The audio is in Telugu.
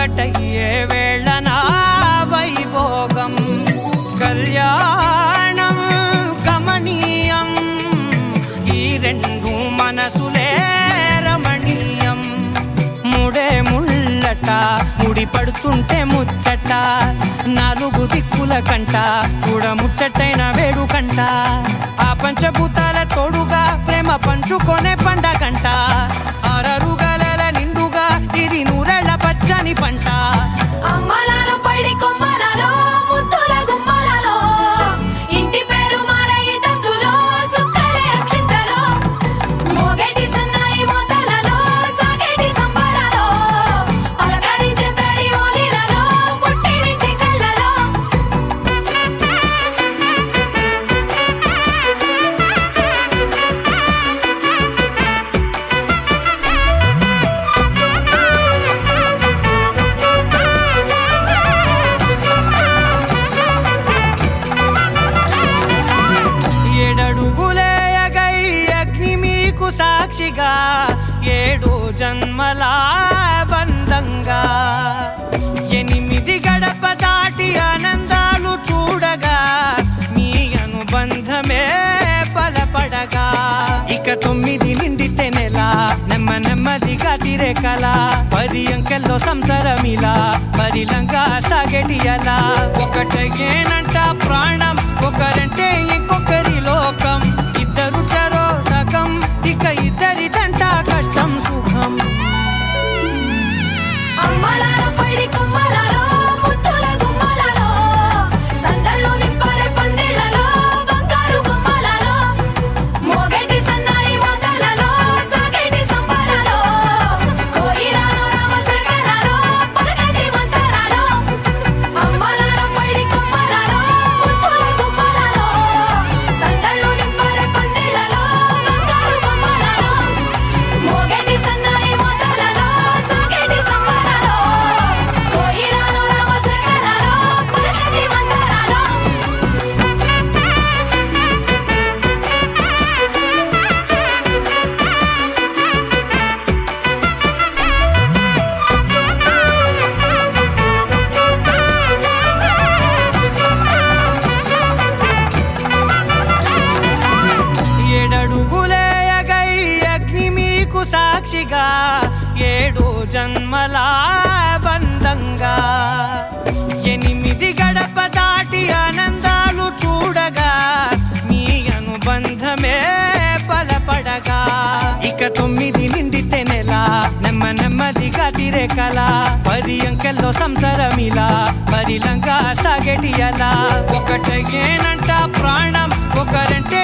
ఒకటయ్యే వేళనా వైభోగం కళ్యాణం కమనీయం ఈ రెండు మనసులే రమణీయం ముడే ముళ్ళట ముడి పడుతుంటే ముచ్చట నాలుగు దిక్కుల కంట చూడ ముచ్చటైన వేడుకంట ఆ పంచభూతాల తోడుగా ప్రేమ పంచుకొనే పండగంట ఆరరుగల నిండుగా ఇది నూరెళ్ళ పచ్చని పంట అమ్మలాలో పడి కొమ్మలలో ముద్దుల గుమ్మలలో ఇంటి పేరు మారయి తంతులో చుక్కలే అక్షింతలో మోగేటి సన్నాయి మోతలలో సాగేటి సంబరాలో పలకరించే తడి ఓలిలలో పుట్టినింటి కళ్ళలో ఏడడుగులేయగై అగ్ని మీకు సాక్షిగా ఏడు జన్మల బంధంగా ఎనిమిది గడప దాటి ఆనందాలు చూడగా మీ అనుబంధమే బలపడగా ఇక 9 నిండితే నెల నెమ్మదిగా తిరేకల 10 అంకెల్లో సంసారమిలా పరిలంగా సాగేటియలా ఒకటేనంట ప్రాణం ఒకరంటే ఇంకొకరి లోకం ఇద్దరు చరో సగం ఇక ఇద్దరిదంట కష్టం సుఖం అమ్మలాలో పడి కొమ్మలలో ముద్దుల గుమ్మలలో సందళ్ళు నింపరే పందిళ్ళలో బంగారు గుమ్మలలో మోగేటి సన్నాయి మోతలలో సాగేటి సంబరాలో కోయిలలో రామశేఖరాలో పలకటి మంతరాలో అమ్మలాలో పడి కొమ్మలలో ముద్దుల గుమ్మలలో సందళ్ళు నింపరే పందిళ్ళలో బంగారు గుమ్మలలో మోగేటి సన్నాయి మోతలలో సాగేటి సంబరాలో కోయిలలో రామశేఖరాలో పలకటి మంతరాలో ఏడడుగులేయగై అగ్ని మీకు సాక్షిగా ఏడు జన్మల బంధంగా ఎనిమిది గడప దాటి ఆనందాలు చూడగా మీ అనుబంధమే బలపడగా ఇక 9 నిండితే నెల నెమ్మదిగా తిరేకల 10 అంకెల్లో సంసారమిలా పరిలంగా సాగేటియలా ఒకటేనంట ప్రాణం ఒకరంటే